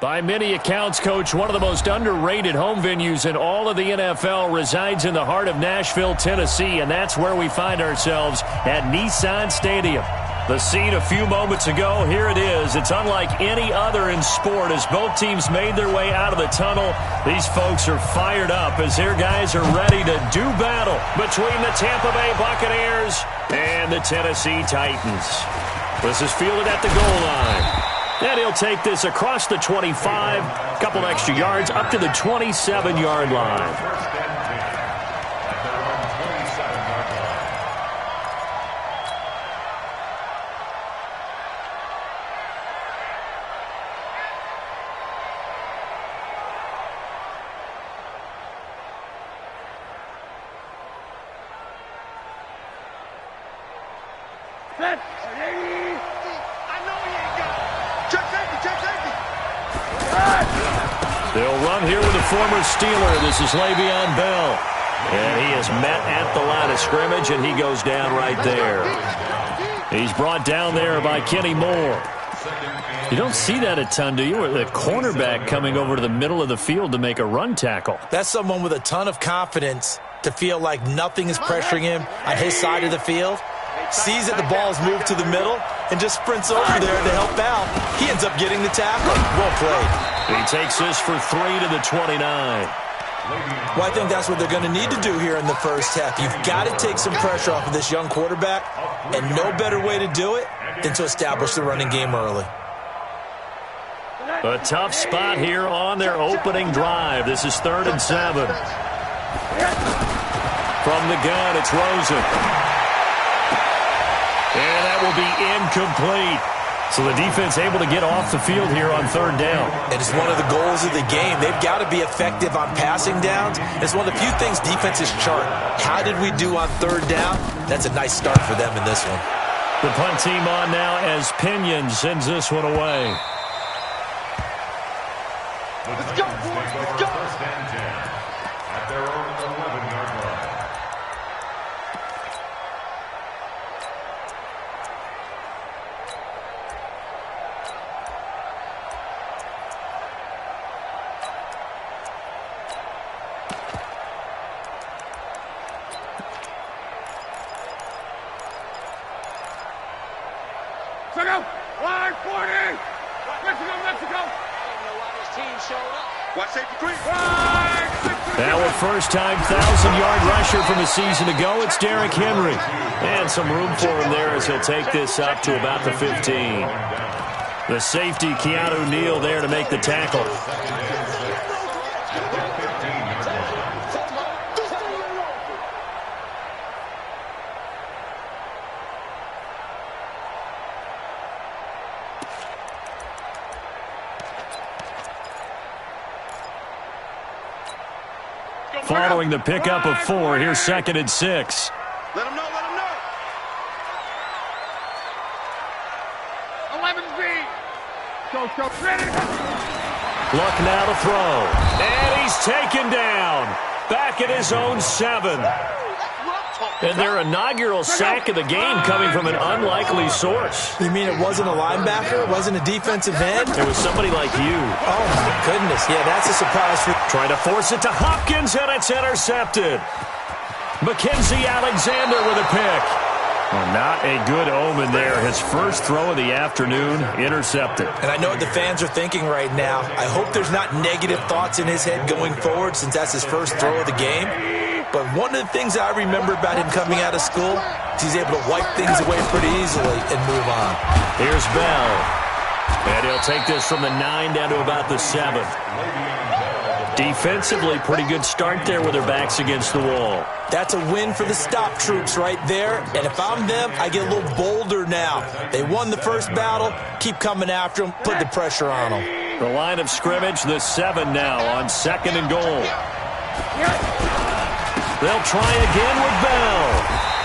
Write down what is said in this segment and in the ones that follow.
By many accounts, Coach, one of the most underrated home venues in all of the NFL resides in the heart of Nashville, Tennessee, and that's where we find ourselves at Nissan Stadium. The scene a few moments ago, here it is. It's unlike any other in sport as both teams made their way out of the tunnel. These folks are fired up as their guys are ready to do battle between the Tampa Bay Buccaneers and the Tennessee Titans. This is fielded at the goal line. And he'll take this across the 25, a couple extra yards, up to the 27-yard line. They'll run here with a former Steeler. This is Le'Veon Bell. And he is met at the line of scrimmage, and he goes down right there. He's brought down there by Kenny Moore. You don't see that a ton, do you? Or the cornerback coming over to the middle of the field to make a run tackle. That's someone with a ton of confidence to feel like nothing is pressuring him on his side of the field. Sees that the ball's moved to the middle and just sprints over there to help out. He ends up getting the tackle. Well played. He takes this for 3 to the 29. Well, I think that's what they're going to need to do here in the first half. You've got to take some pressure off of this young quarterback, and no better way to do it than to establish the running game early. A tough spot here on their opening drive. This is 3rd and 7. From the gun, it's Rosen. And that will be incomplete. So the defense able to get off the field here on 3rd down. And it's one of the goals of the game. They've got to be effective on passing downs. It's one of the few things defenses chart. How did we do on 3rd down? That's a nice start for them in this one. The punt team on now as Pinion sends this one away. Let's go, boys. Let's go. 1st and 10 at their own 11-yard line. Mexico! Line 40! Mexico, Mexico! Watch safety three. Now a first-time 1,000-yard rusher from a season ago, it's Derrick Henry. And some room for him there as he'll take this up to about the 15. The safety, Keanu Neal, there to make the tackle. Following the pickup of 4, here's 2nd and 6. Let him know, let him know. 11B. Go, ready. Luck now to throw. And he's taken down. Back at his own 7. And their inaugural sack of the game coming from an unlikely source. You mean it wasn't a linebacker? It wasn't a defensive end? It was somebody like you. Oh, my goodness. Yeah, that's a surprise. Trying to force it to Hopkins, and it's intercepted. Mackenzie Alexander with a pick. Well, not a good omen there. His first throw of the afternoon, intercepted. And I know what the fans are thinking right now. I hope there's not negative thoughts in his head going forward since that's his first throw of the game. But one of the things I remember about him coming out of school is he's able to wipe things away pretty easily and move on. Here's Bell. And he'll take this from the 9 down to about the 7. Defensively, pretty good start there with their backs against the wall. That's a win for the stop troops right there. And if I'm them, I get a little bolder now. They won the first battle. Keep coming after them. Put the pressure on them. The line of scrimmage, the 7 now on 2nd and goal. They'll try again with Bell.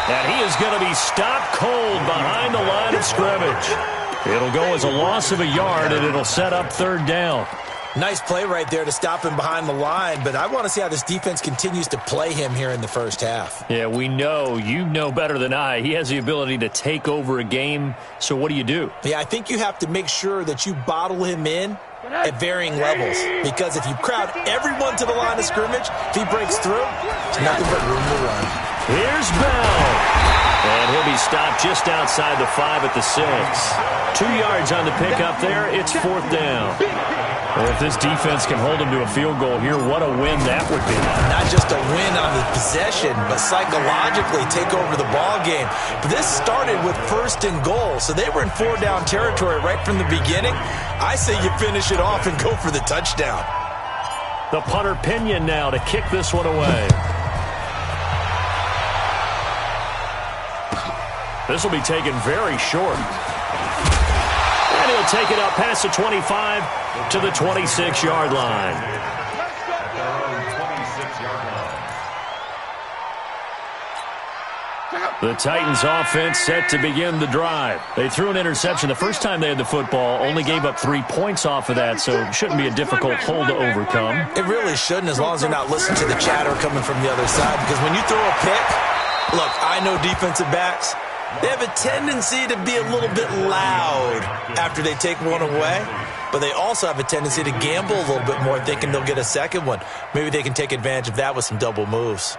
And he is going to be stopped cold behind the line of scrimmage. It'll go as a loss of a yard, and it'll set up 3rd down. Nice play right there to stop him behind the line, but I want to see how this defense continues to play him here in the first half. Yeah, we know. You know better than I. He has the ability to take over a game, so what do you do? Yeah, I think you have to make sure that you bottle him in at varying levels. Because if you crowd everyone to the line of scrimmage, if he breaks through, there's nothing but room to run. Here's Bell. And he'll be stopped just outside the 5 at the 6. 2 yards on the pickup there. It's 4th down. Well, if this defense can hold him to a field goal here, what a win that would be. Not just a win on the possession, but psychologically take over the ball game. But this started with 1st and goal, so they were in 4-down territory right from the beginning. I say you finish it off and go for the touchdown. The punter Pinion now to kick this one away. This will be taken very short. And he'll take it up past the 25 to the 26-yard line. The Titans offense set to begin the drive. They threw an interception the first time they had the football, only gave up 3 points off of that, so it shouldn't be a difficult hole to overcome. It really shouldn't, as long as they're not listening to the chatter coming from the other side, because when you throw a pick, look, I know defensive backs, they have a tendency to be a little bit loud after they take one away, but they also have a tendency to gamble a little bit more, thinking they'll get a second one. Maybe they can take advantage of that with some double moves.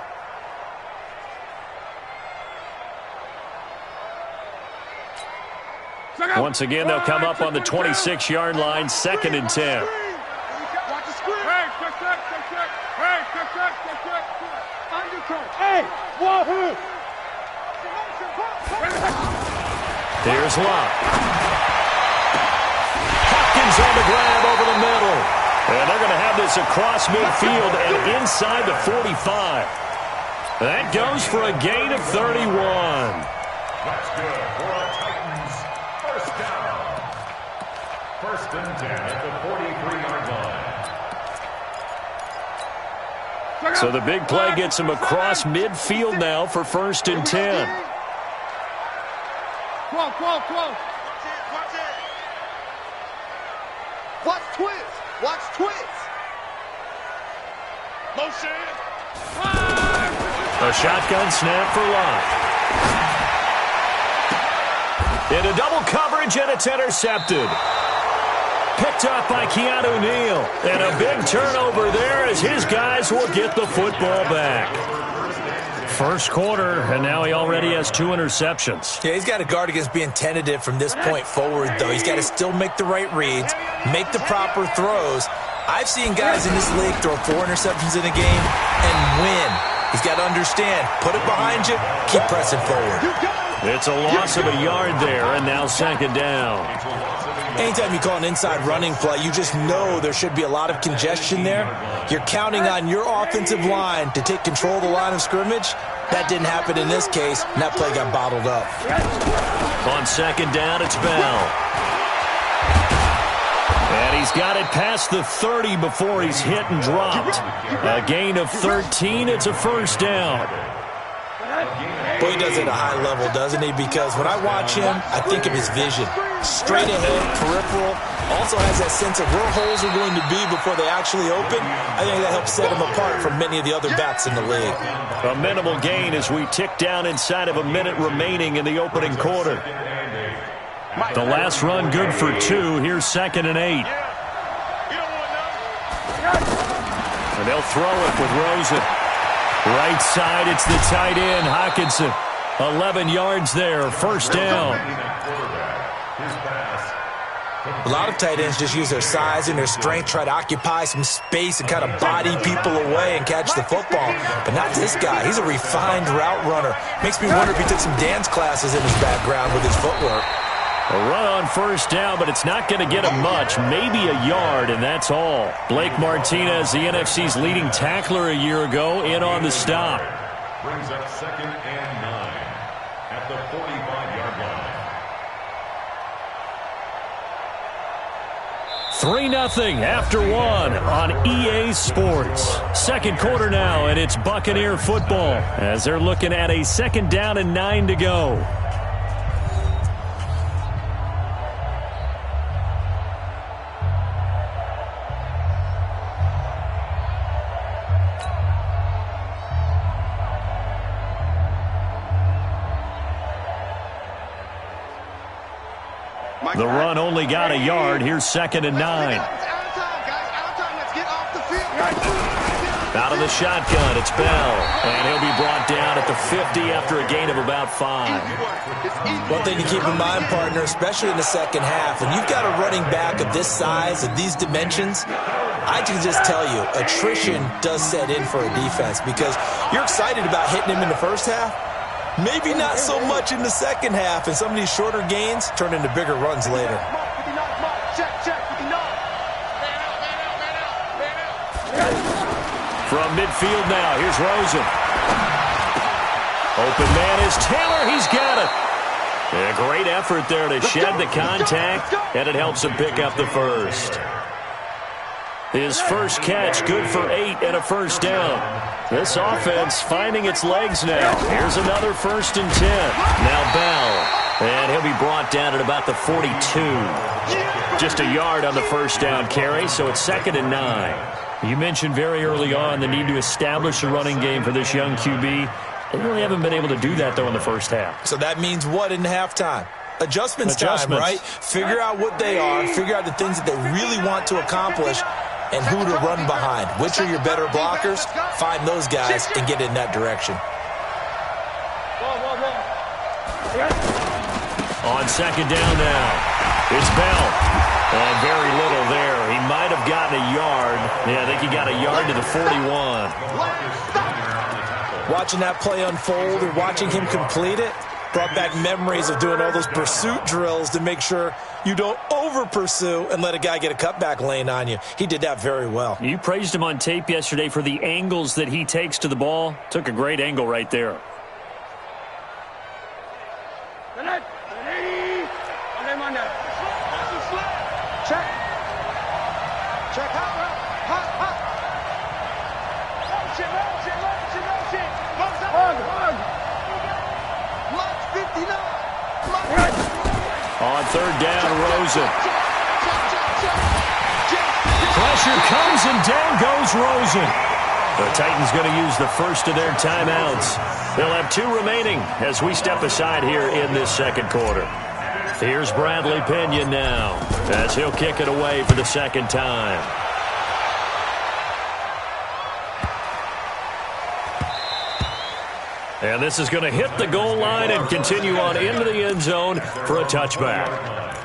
Once again, they'll come up on the 26-yard line, 2nd and 10. Here's Locke. Hopkins on the grab over the middle. And they're going to have this across midfield and inside the 45. That goes for a gain of 31. That's good for a Titans first down. 1st and 10 at the 43-yard line. So the big play gets him across midfield now for 1st and 10. Close. Watch twins. Motion. A shotgun snap for Locke. Into double coverage, and it's intercepted. Picked up by Keanu Neal. And a big turnover there as his guys will get the football back. First quarter, and now he already has 2 interceptions. Yeah, he's got to guard against being tentative from this point forward, though. He's got to still make the right reads, make the proper throws. I've seen guys in this league throw 4 interceptions in a game and win. He's got to understand, put it behind you, keep pressing forward. It's a loss of a yard there, and now 2nd down. Anytime you call an inside running play, you just know there should be a lot of congestion there. You're counting on your offensive line to take control of the line of scrimmage. That didn't happen in this case, and that play got bottled up. On 2nd down, it's Bell. And he's got it past the 30 before he's hit and dropped. A gain of 13, it's a 1st down. Boy, he does it at a high level, doesn't he? Because when I watch him, I think of his vision. Straight ahead, peripheral. Also has that sense of where holes are going to be before they actually open. I think that helps set him apart from many of the other backs in the league. A minimal gain as we tick down inside of a minute remaining in the opening quarter. The last run good for 2. Here's 2nd and 8. And they'll throw it with Rosen. Right side, it's the tight end, Hockenson. 11 yards there, 1st down. A lot of tight ends just use their size and their strength, try to occupy some space and kind of body people away and catch the football. But not this guy. He's a refined route runner. Makes me wonder if he took some dance classes in his background with his footwork. A run on 1st down, but it's not going to get him much. Maybe a yard, and that's all. Blake Martinez, the NFC's leading tackler a year ago, in on the stop. Brings up 2nd and 9 at the 45-yard line. 3-0 after 1 on EA Sports. 2nd quarter now, and it's Buccaneer football as they're looking at a 2nd down and 9 to go. The run only got a yard. Here's 2nd and 9. Out of the shotgun, it's Bell. And he'll be brought down at the 50 after a gain of about 5. One thing to keep in mind, partner, especially in the second half, when you've got a running back of this size, of these dimensions, I can just tell you, attrition does set in for a defense because you're excited about hitting him in the first half. Maybe not so much in the second half, and some of these shorter gains turn into bigger runs later. From midfield now, here's Rosen. Open man is Taylor. He's got it. A great effort there to shed the contact, and it helps him pick up the first. His first catch, good for 8 and a first down. This offense finding its legs now. Here's another 1st and 10. Now Bell, and he'll be brought down at about the 42. Just a yard on the first down carry, so it's 2nd and 9. You mentioned very early on the need to establish a running game for this young QB. They really haven't been able to do that, though, in the first half. So that means what in halftime? Adjustments time, right? Figure out what they are, figure out the things that they really want to accomplish, and who to run behind. Which are your better blockers? Find those guys and get in that direction. On 2nd down now, it's Bell. And very little there. He might have gotten a yard. Yeah, I think he got a yard to the 41. Watching that play unfold or watching him complete it brought back memories of doing all those pursuit drills to make sure you don't over-pursue and let a guy get a cutback lane on you. He did that very well. You praised him on tape yesterday for the angles that he takes to the ball. Took a great angle right there. Check hot. On 3rd down, Rosen. Pressure comes and down goes Rosen. The Titans going to use the first of their timeouts. They'll have 2 remaining as we step aside here in this second quarter. Here's Bradley Pinion now as he'll kick it away for the 2nd time. And this is going to hit the goal line and continue on into the end zone for a touchback.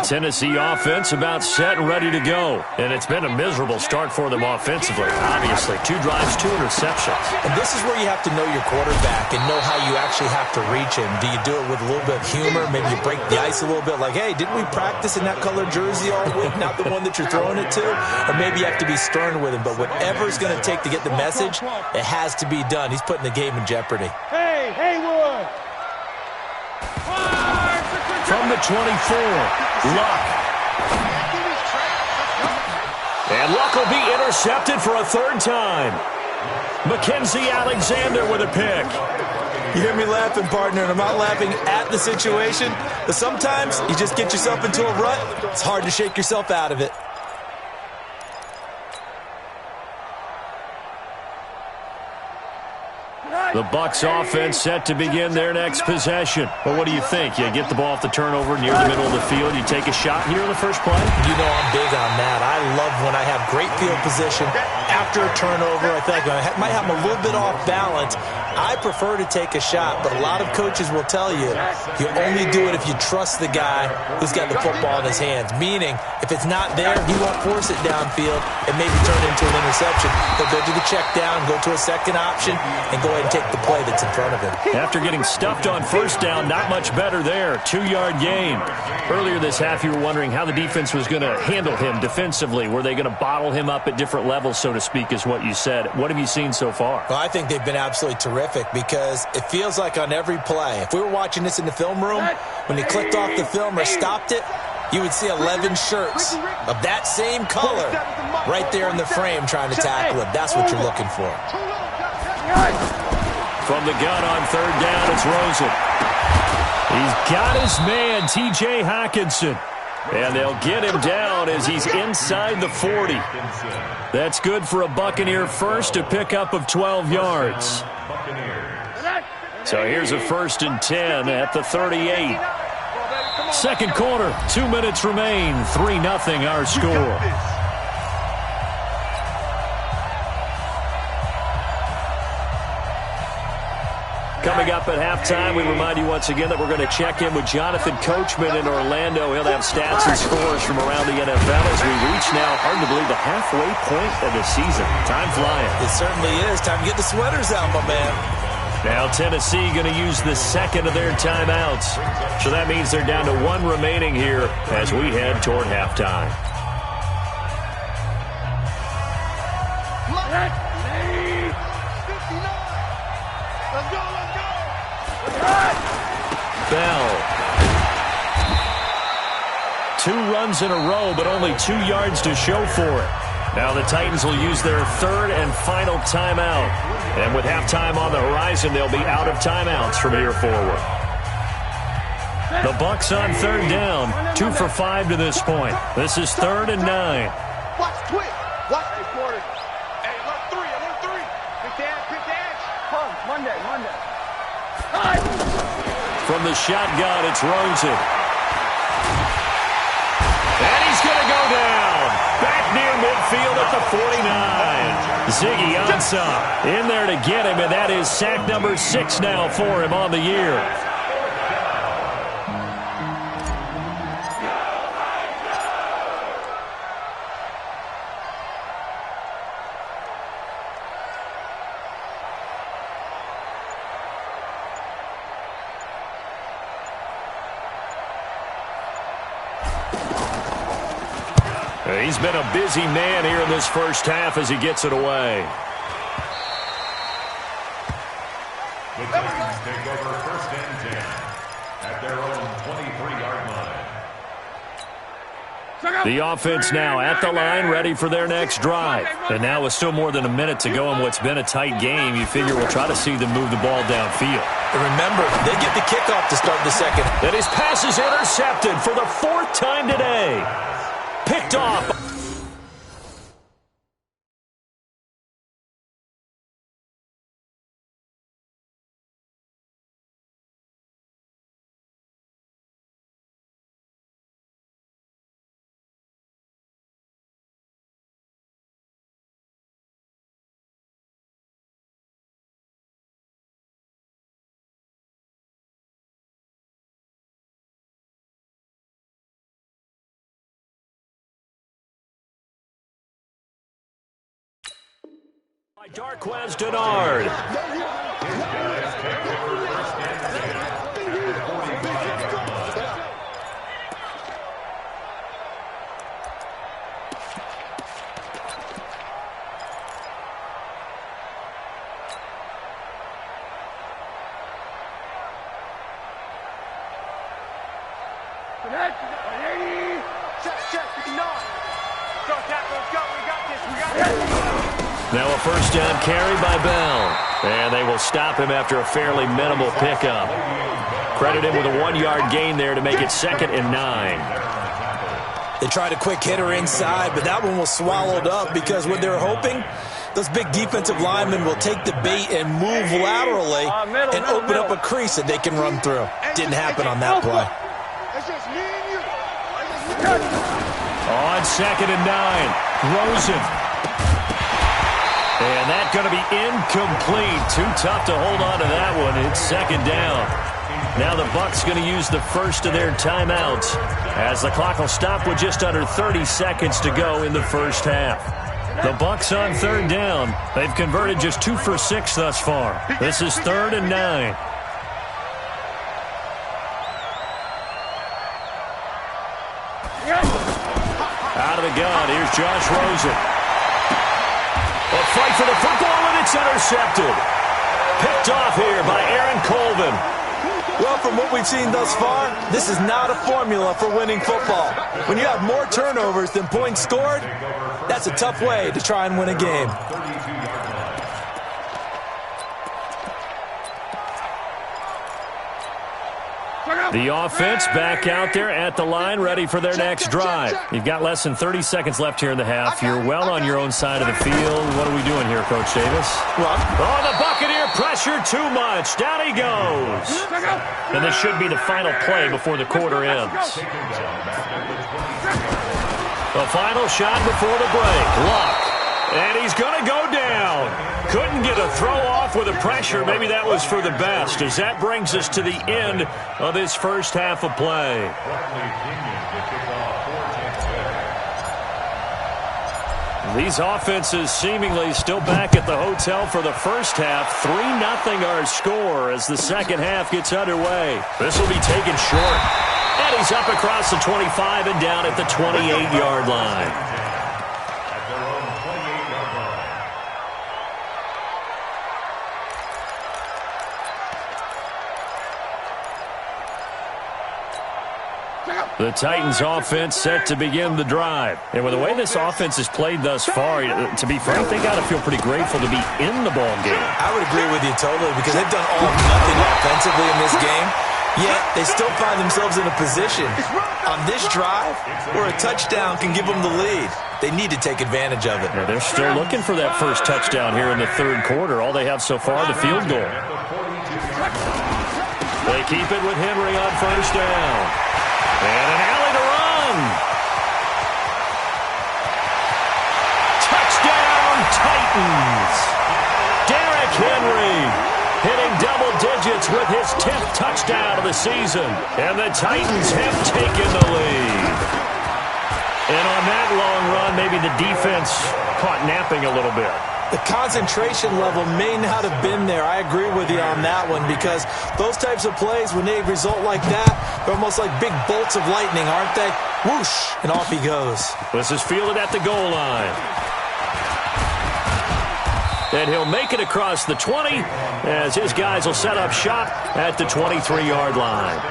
Tennessee offense about set and ready to go. And it's been a miserable start for them offensively. Obviously, 2 drives, 2 interceptions. And this is where you have to know your quarterback and know how you actually have to reach him. Do you do it with a little bit of humor? Maybe you break the ice a little bit like, hey, didn't we practice in that colored jersey all week, not the one that you're throwing it to? Or maybe you have to be stern with him. But whatever it's going to take to get the message, it has to be done. He's putting the game in jeopardy. Hey, Haywood! From the 24, Luck. And Luck will be intercepted for a 3rd time. Mackenzie Alexander with a pick. You hear me laughing, partner, and I'm not laughing at the situation, but sometimes you just get yourself into a rut. It's hard to shake yourself out of it. The Bucs offense set to begin their next possession. Well, what do you think? You get the ball off the turnover near the middle of the field. You take a shot here in the first play? You know I'm big on that. I love when I have great field position after a turnover. I feel like I might have a little bit off balance. I prefer to take a shot, but a lot of coaches will tell you you only do it if you trust the guy who's got the football in his hands. Meaning, if it's not there, he won't force it downfield and maybe turn it into an interception. He'll go to the check down, go to a second option, and go ahead and take the play that's in front of him. After getting stuffed on first down, not much better there. 2-yard gain. Earlier this half, you were wondering how the defense was going to handle him defensively. Were they going to bottle him up at different levels, so to speak, is what you said. What have you seen so far? Well, I think they've been absolutely terrific because it feels like on every play, if we were watching this in the film room, when they clicked off the film or stopped it, you would see 11 shirts of that same color right there in the frame trying to tackle him. That's what you're looking for. From the gun on 3rd down, it's Rosen. He's got his man, T.J. Hockenson. And they'll get him down as he's inside the 40. That's good for a Buccaneer first, a pickup of 12 yards. So here's a 1st and 10 at the 38. Second quarter, 2 minutes remain. 3-0 our score. Coming up at halftime, we remind you once again that we're going to check in with Jonathan Coachman in Orlando. He'll have stats and scores from around the NFL as we reach now, hard to believe, the halfway point of the season. Time flying. It certainly is. Time to get the sweaters out, my man. Now Tennessee going to use the second of their timeouts. So that means they're down to one remaining here as we head toward halftime. Bell. 2 runs in a row, but only 2 yards to show for it. Now the Titans will use their third and final timeout. And with halftime on the horizon, they'll be out of timeouts from here forward. The Bucs on third down, 2 for 5 to this point. This is 3rd and 9. Watch quick. Watch this quarter. Hey, look 3. I want 3. Quick dash. Come, Monday. From the shotgun, it's Rosen. And he's going to go down. Back near midfield at the 49. Ziggy Ansah in there to get him, and that is sack number 6 now for him on the year. He's been a busy man here in this first half as he gets it away. The Titans take over 1st and 10 at their own 23-yard line. The offense now at the line, ready for their next drive. And now with still more than a minute to go in what's been a tight game, you figure we'll try to see them move the ball downfield. And remember, they get the kickoff to start the second. And his pass is intercepted for the 4th time today. Picked off. Darquez Denard. Now a first down carry by Bell. And they will stop him after a fairly minimal pickup. Credit him with a 1-yard gain there to make it 2nd and 9. They tried a quick hitter inside, but that one was swallowed up because what they're hoping, those big defensive linemen will take the bait and move laterally and open up a crease that they can run through. Didn't happen on that play. It's just me and you. On 2nd and 9, Rosen. And that's going to be incomplete. Too tough to hold on to that one. It's 2nd down. Now the Bucs going to use the first of their timeouts as the clock will stop with just under 30 seconds to go in the first half. The Bucs on 3rd down. They've converted just 2 for 6 thus far. This is 3rd and 9. Out of the gun, here's Josh Rosen. A fight for the football, and it's intercepted. Picked off here by Aaron Colvin. Well, from what we've seen thus far, this is not a formula for winning football. When you have more turnovers than points scored, that's a tough way to try and win a game. The offense back out there at the line, ready for their next drive. You've got less than 30 seconds left here in the half. You're well on your own side of the field. What are we doing here, Coach Davis? Oh, the Buccaneer pressure too much. Down he goes. And this should be the final play before the quarter ends. The final shot before the break. Luck. And he's going to go down. Couldn't get a throw off with the pressure. Maybe that was for the best, as that brings us to the end of this first half of play. These offenses seemingly still back at the hotel for the first half. 3-0 our score as the second half gets underway. This will be taken short. And he's up across the 25 and down at the 28-yard line. The Titans offense set to begin the drive. And with the way this offense has played thus far, to be frank, they got to feel pretty grateful to be in the ball game. I would agree with you totally, because they've done all or nothing offensively in this game, yet they still find themselves in a position on this drive where a touchdown can give them the lead. They need to take advantage of it. Yeah, they're still looking for that first touchdown here in the third quarter. All they have so far, the field goal. They keep it with Henry on first down. And an alley to run. Touchdown, Titans. Derrick Henry hitting double digits with his 10th touchdown of the season. And the Titans have taken the lead. And on that long run, maybe the defense caught napping a little bit. The concentration level may not have been there. I agree with you on that one, because those types of plays, when they result like that, they're almost like big bolts of lightning, aren't they? Whoosh, and off he goes. This is fielded at the goal line. And he'll make it across the 20 as his guys will set up shop at the 23-yard line.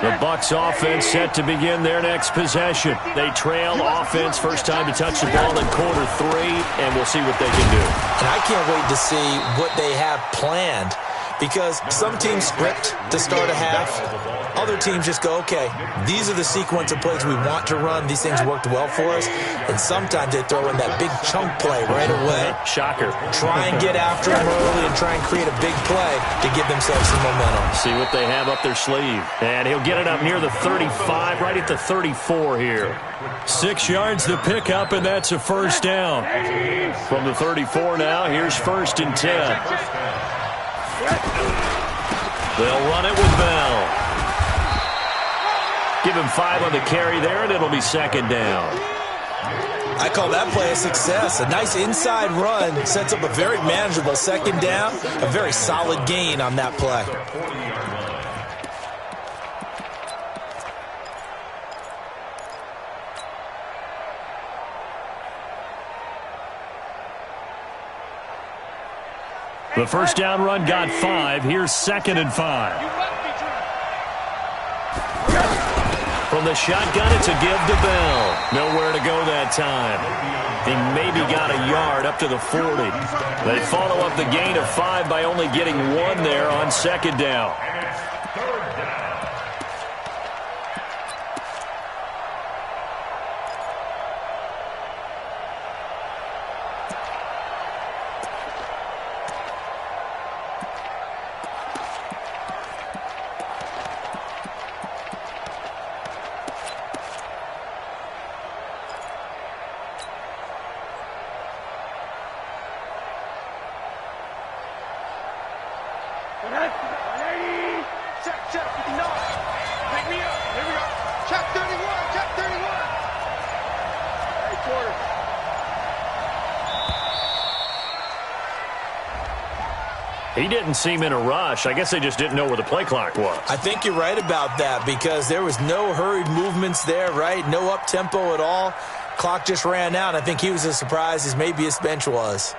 The Bucs offense set to begin their next possession. They trail offense, first time to touch the ball in quarter 3, and we'll see what they can do. And I can't wait to see what they have planned, because some teams script to start a half. Other teams just go, okay, these are the sequence of plays we want to run. These things worked well for us. And sometimes they throw in that big chunk play right away. Shocker. Try and get after them early and try and create a big play to give themselves some momentum. See what they have up their sleeve. And he'll get it up near the 35, right at the 34 here. 6 yards to pick up, and that's a first down. From the 34 now, here's 1st and 10. They'll run it with Bell. Give him 5 on the carry there, and it'll be 2nd down. I call that play a success. A nice inside run sets up a very manageable 2nd down. A very solid gain on that play. The first down run got 5. Here's 2nd and 5. From the shotgun, it's a give to Bell. Nowhere to go that time. He maybe got a yard up to the 40. They follow up the gain of 5 by only getting 1 there on 2nd down. He didn't seem in a rush. I guess they just didn't know where the play clock was. I think you're right about that, because there was no hurried movements there, right? No up-tempo at all. Clock just ran out. I think he was as surprised as maybe his bench was.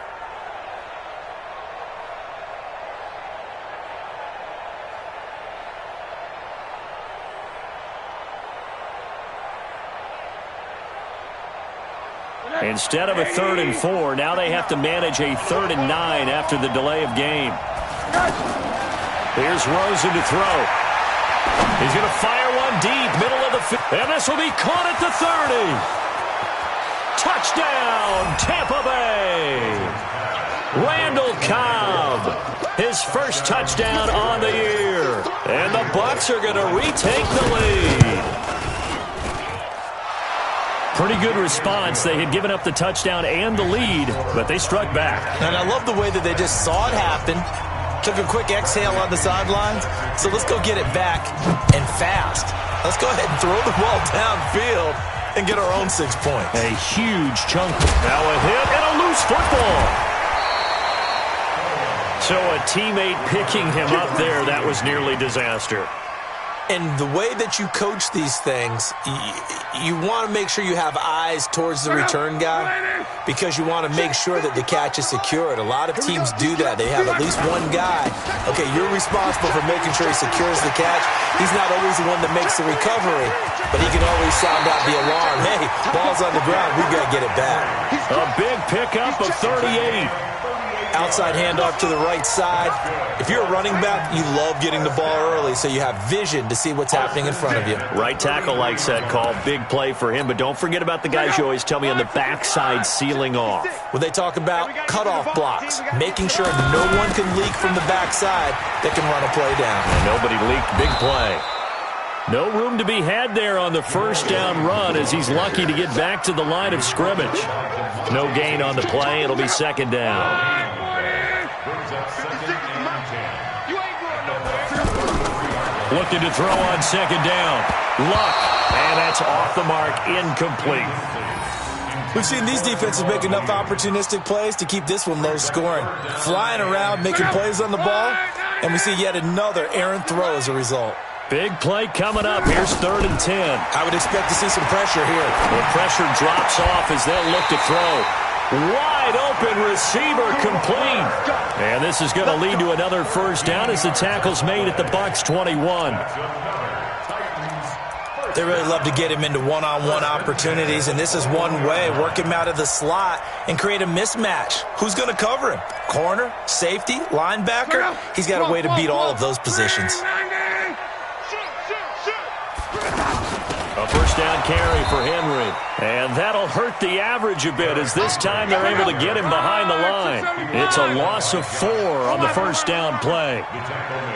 Instead of a 3rd and 4, now they have to manage a 3rd and 9 after the delay of game. Here's Rosen to throw. He's going to fire one deep, middle of the field. And this will be caught at the 30. Touchdown, Tampa Bay. Randall Cobb, his first touchdown on the year. And the Bucs are going to retake the lead. Pretty good response. They had given up the touchdown and the lead, but they struck back. And I love the way that they just saw it happen, took a quick exhale on the sidelines. So let's go get it back and fast. Let's go ahead and throw the ball downfield and get our own 6 points. A huge chunk. Now a hit and a loose football. So a teammate picking him up there, that was nearly disaster. And the way that you coach these things, you want to make sure you have eyes towards the return guy because you want to make sure that the catch is secured. A lot of teams do that. They have at least one guy. Okay, you're responsible for making sure he secures the catch. He's not always the one that makes the recovery, but he can always sound out the alarm. Hey, ball's on the ground. We've got to get it back. A big pickup of 38. Outside handoff to the right side. If you're a running back, you love getting the ball early so you have vision to see what's happening in front of you. Right tackle likes that call. Big play for him, but don't forget about the guys you always tell me on the backside sealing off. When they talk about cutoff blocks, making sure no one can leak from the backside that can run a play down. And nobody leaked. Big play. No room to be had there on the first down run as he's lucky to get back to the line of scrimmage. No gain on the play. It'll be 2nd down. Looking to throw on 2nd down. Luck. And that's off the mark. Incomplete. We've seen these defenses make enough opportunistic plays to keep this one low scoring. Flying around, making plays on the ball, and we see yet another errant throw as a result. Big play coming up. Here's 3rd and 10. I would expect to see some pressure here. The pressure drops off as they'll look to throw. Wide open receiver complete. And this is going to lead to another first down as the tackle's made at the Bucs 21. They really love to get him into one-on-one opportunities, and this is one way. Work him out of the slot and create a mismatch. Who's going to cover him? Corner, safety, linebacker? He's got a way to beat all of those positions. A first down carry for Henry. And that'll hurt the average a bit as this time they're able to get him behind the line. It's a loss of 4 on the first down play.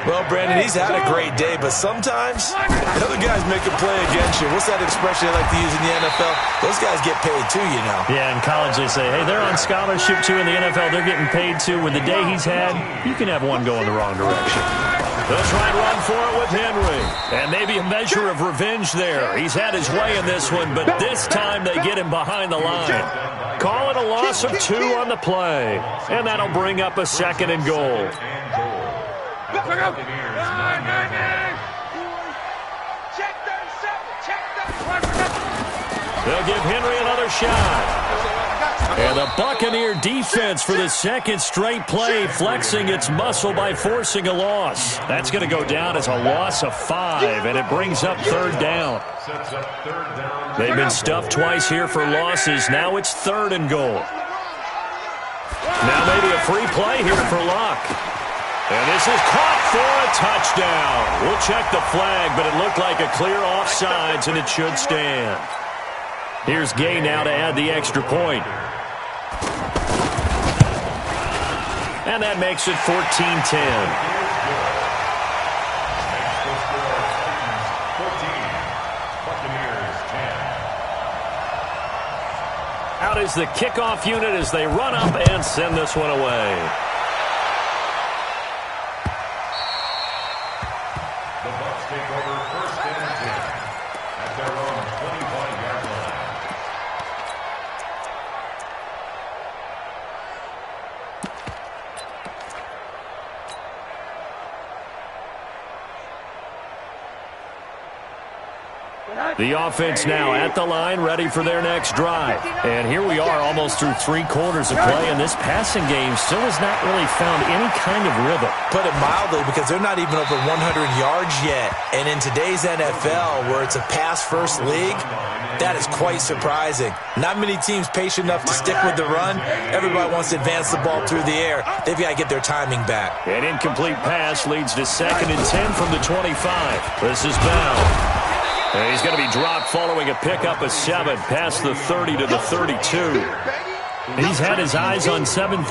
Well, Brandon, he's had a great day, but sometimes the other guys make a play against you. What's that expression they like to use in the NFL? Those guys get paid too, you know. Yeah, in college they say, hey, they're on scholarship too. In the NFL, they're getting paid too. With the day he's had, you can have one go in the wrong direction. They'll try and run for it with Henry. And maybe a measure of revenge there. He's had his way in this one, but this time they get him behind the line. Call it a loss of 2 on the play. And that'll bring up a 2nd and goal. They'll give Henry another shot. And the Buccaneer defense for the 2nd straight play, flexing its muscle by forcing a loss. That's going to go down as a loss of 5, and it brings up 3rd down. They've been stuffed twice here for losses. Now it's 3rd and goal. Now maybe a free play here for Luck. And this is caught for a touchdown. We'll check the flag, but it looked like a clear offsides, and it should stand. Here's Gage now to add the extra point. And that makes it 14-10. Out is the kickoff unit as they run up and send this one away. The Bucs take over 1st and 10 at their own 25-yard line. The offense now at the line, ready for their next drive. And here we are almost through 3 quarters of play, and this passing game still has not really found any kind of rhythm. Put it mildly, because they're not even over 100 yards yet. And in today's NFL, where it's a pass-first league, that is quite surprising. Not many teams patient enough to stick with the run. Everybody wants to advance the ball through the air. They've got to get their timing back. An incomplete pass leads to 2nd and 10 from the 25. This is Bell. And he's going to be dropped following a pickup of 7 past the 30 to the 32. He's had his eyes on 7,000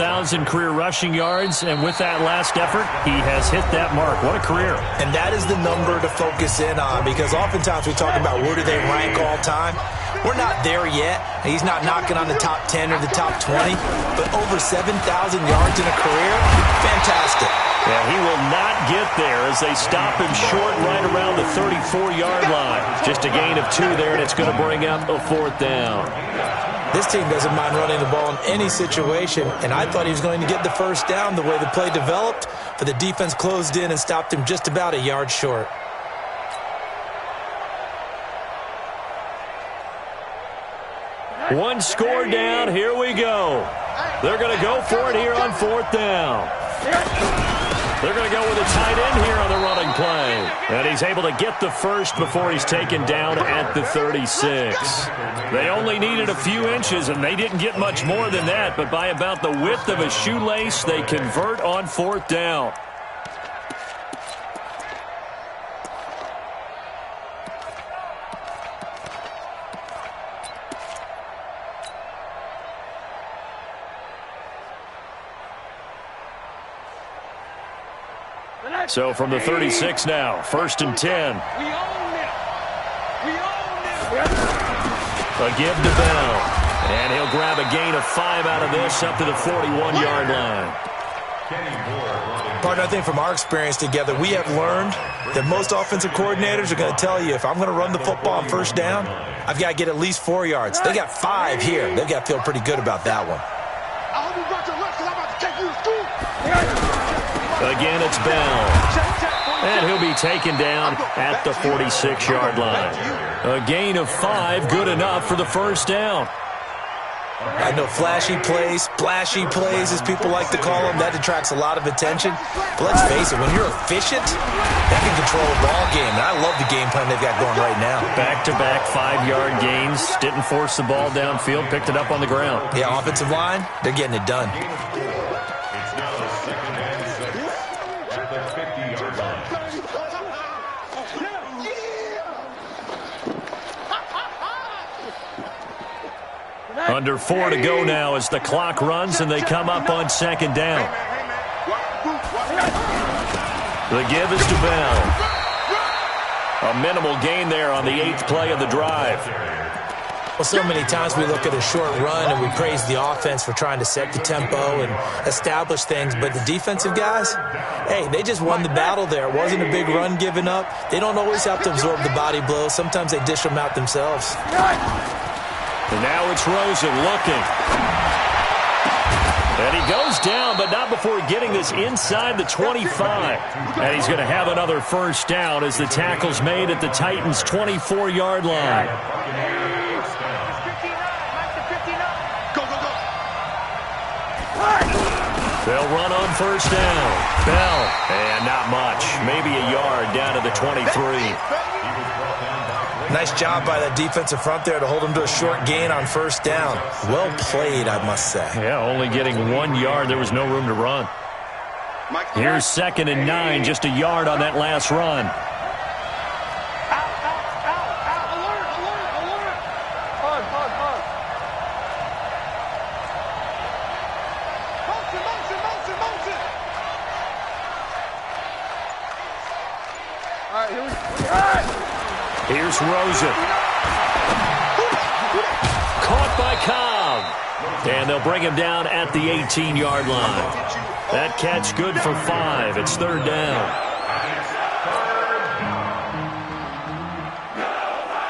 career rushing yards, and with that last effort, he has hit that mark. What a career. And that is the number to focus in on, because oftentimes we talk about where do they rank all time. We're not there yet. He's not knocking on the top 10 or the top 20, but over 7,000 yards in a career, fantastic. Yeah, he will not get there as they stop him short right around the 34-yard line. Just a gain of 2 there, and it's going to bring up a 4th down. This team doesn't mind running the ball in any situation, and I thought he was going to get the first down the way the play developed, but the defense closed in and stopped him just about a yard short. One score down, here we go. They're going to go for it here on 4th down. They're going to go with a tight end here on the running play. And he's able to get the first before he's taken down at the 36. They only needed a few inches, and they didn't get much more than that. But by about the width of a shoelace, they convert on 4th down. So from the 36 now, 1st and 10. A give to Bell. And he'll grab a gain of 5 out of this up to the 41-yard line. Partner, I think from our experience together, we have learned that most offensive coordinators are going to tell you, if I'm going to run the football on 1st down, I've got to get at least 4 yards. They got 5 here. They've got to feel pretty good about that one. I hope you brought your lunch because I'm about to take you to school. Again, it's Bell. And he'll be taken down at the 46-yard line. A gain of 5, good enough for the first down. I know flashy plays, splashy plays, as people like to call them, that attracts a lot of attention. But let's face it, when you're efficient, that can control a ball game. And I love the game plan they've got going right now. Back-to-back 5-yard gains, didn't force the ball downfield, picked it up on the ground. Yeah, offensive line, they're getting it done. Under 4 to go now as the clock runs and they come up on 2nd down. The give is to Bell. A minimal gain there on the 8th play of the drive. Well, so many times we look at a short run and we praise the offense for trying to set the tempo and establish things, but the defensive guys, hey, they just won the battle there. It wasn't a big run given up. They don't always have to absorb the body blows. Sometimes they dish them out themselves. And now it's Rosen looking. And he goes down, but not before getting this inside the 25. And he's going to have another first down as the tackle's made at the Titans' 24-yard line. They'll run on first down. Bell, and not much. Maybe a yard down to the 23. Nice job by that defensive front there to hold him to a short gain on first down. Well played, I must say. Yeah, only getting 1 yard. There was no room to run. Here's 2nd and 9, just a yard on that last run. Here's Rosen. Caught by Cobb. And they'll bring him down at the 18-yard line. That catch good for 5. It's 3rd down.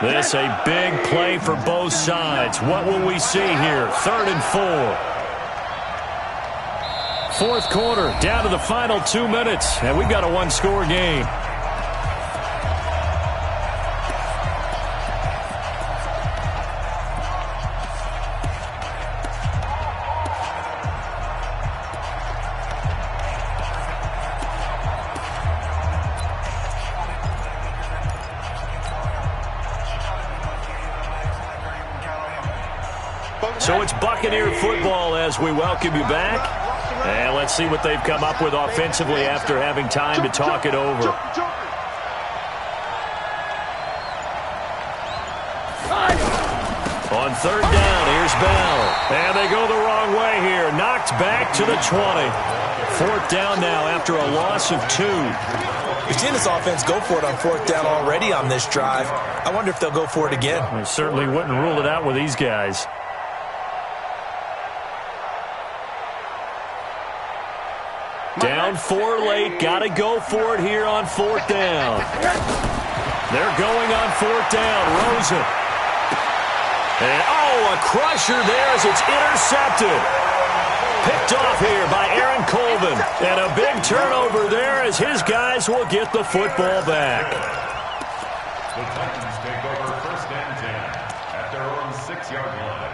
This a big play for both sides. What will we see here? 3rd and 4. 4th quarter, down to the final 2 minutes. And we've got a 1-score game. So it's Buccaneer football as we welcome you back. And let's see what they've come up with offensively after having time to talk it over. On third down, here's Bell. And they go the wrong way here. Knocked back to the 20. Fourth down now after a loss of 2. We've seen this offense go for it on fourth down already on this drive. I wonder if they'll go for it again. I certainly wouldn't rule it out with these guys. Down 4 late. Got to go for it here on fourth down. They're going on fourth down. Rosen. And, a crusher there as it's intercepted. Picked off here by Aaron Colvin. And a big turnover there as his guys will get the football back. The Titans take over first and 10 at their own 6-yard line.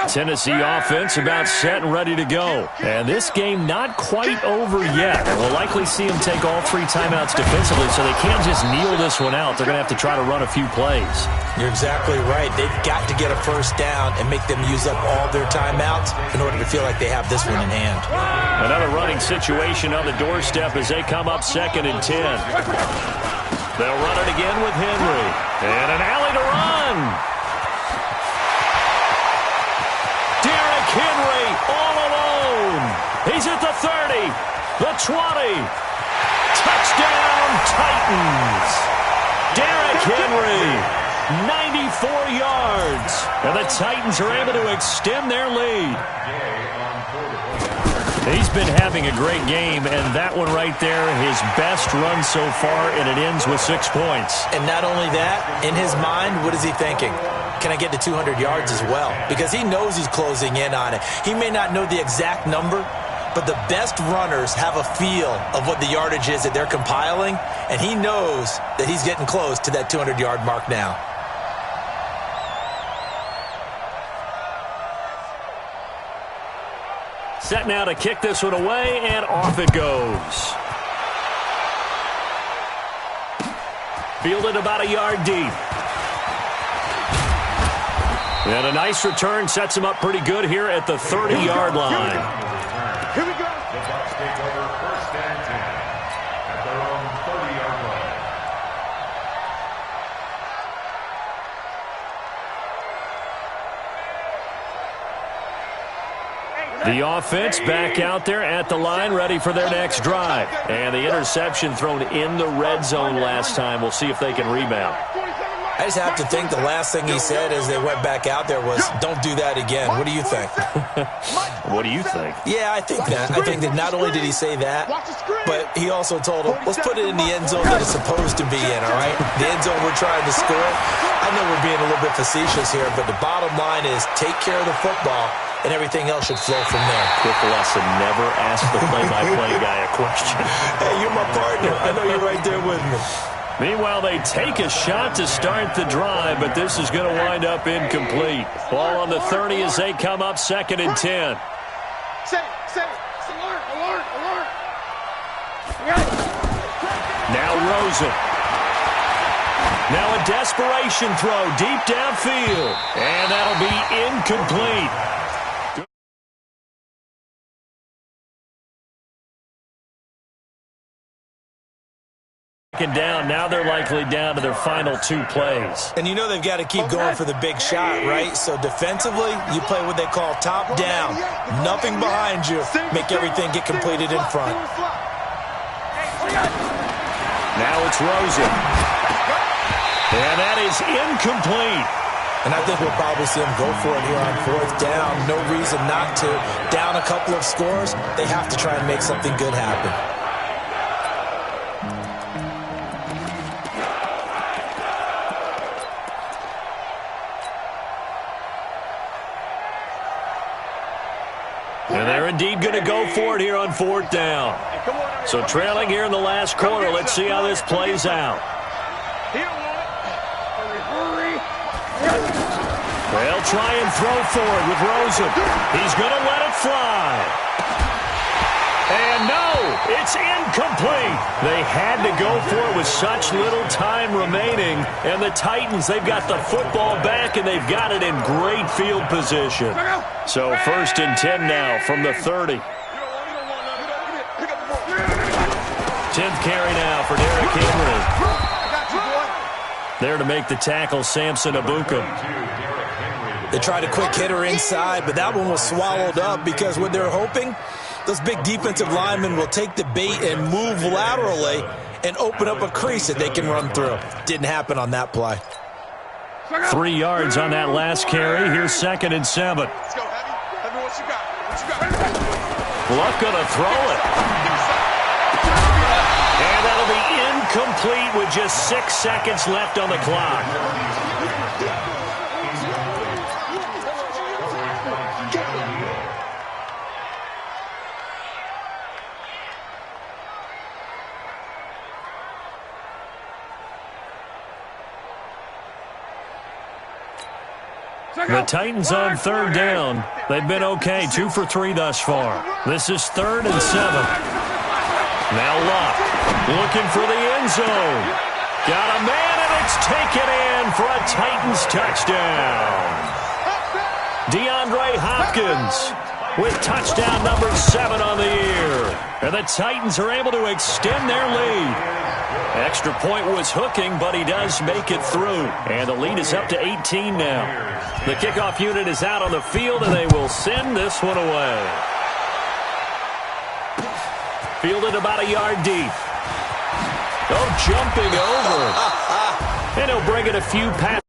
Tennessee offense about set and ready to go. And this game not quite over yet. And we'll likely see them take all 3 timeouts defensively, so they can't just kneel this one out. They're going to have to try to run a few plays. You're exactly right. They've got to get a first down and make them use up all their timeouts in order to feel like they have this one in hand. Another running situation on the doorstep as they come up second and 10. They'll run it again with Henry. And an alley to run. Henry all alone. He's at the 30, the 20. Touchdown, Titans. Derrick Henry, 94 yards. And the Titans are able to extend their lead. He's been having a great game, and that one right there, his best run so far, and it ends with 6 points. And not only that, in his mind, what is he thinking? Can I get to 200 yards as well? Because he knows he's closing in on it. He may not know the exact number, but the best runners have a feel of what the yardage is that they're compiling, and he knows that he's getting close to that 200-yard mark now. Set now to kick this one away, and off it goes. Fielded about a yard deep. And a nice return sets him up pretty good here at the 30-yard line. Here we go. The Bucs take over first and 10 at their own 30-yard line. The offense back out there at the line, ready for their next drive. And the interception thrown in the red zone last time. We'll see if they can rebound. I just have to think the last thing he said as they went back out there was, don't do that again. What do you think? What do you think? Yeah, I think that. I think that not only did he say that, but he also told him, let's put it in the end zone that it's supposed to be in, all right? The end zone we're trying to score. I know we're being a little bit facetious here, but the bottom line is take care of the football, and everything else should flow from there. Quick lesson, never ask the play-by-play guy a question. Hey, you're my partner. I know you're right there with me. Meanwhile, they take a shot to start the drive, but this is going to wind up incomplete. Ball on the 30 as they come up second and 10. Alert. Now Rosen. Now a desperation throw deep downfield. And that'll be incomplete. Down. Now they're likely down to their final 2 plays. And you know they've got to keep going for the big shot, right? So defensively, you play what they call top down. Nothing behind you. Make everything get completed in front. Now it's Rosen. And that is incomplete. And I think we'll probably see them go for it here on fourth down. No reason not to. Down a couple of scores, they have to try and make something good happen. And they're indeed going to go for it here on fourth down. So trailing here in the last quarter, let's see how this plays out. They'll try and throw forward with Rosen. He's going to let it fly. And no, It's incomplete. They had to go for it with such little time remaining. And the Titans, they've got the football back, and they've got it in great field position. So 1st and 10 now from the 30. 10th carry now for Derrick Henry. There to make the tackle, Samson Abuka. They tried a quick hitter inside, but that one was swallowed up because what they're hoping, those big defensive linemen will take the bait and move laterally and open up a crease that they can run through. Didn't happen on that play. 3 yards on that last carry. Here's 2nd and 7. Let's go, Heavy. Heavy, what you got? What you got? Luck gonna throw it. And that'll be incomplete with just 6 seconds left on the clock. The Titans on 3rd down. They've been okay, 2 for 3 thus far. This is 3rd and 7. Now Luck looking for the end zone. Got a man, and it's taken in for a Titans touchdown. DeAndre Hopkins with touchdown number 7 on the year. And the Titans are able to extend their lead. Extra point was hooking, but he does make it through. And the lead is up to 18 now. The kickoff unit is out on the field, and they will send this one away. Fielded about a yard deep. Oh, jumping over. And he'll bring it a few passes.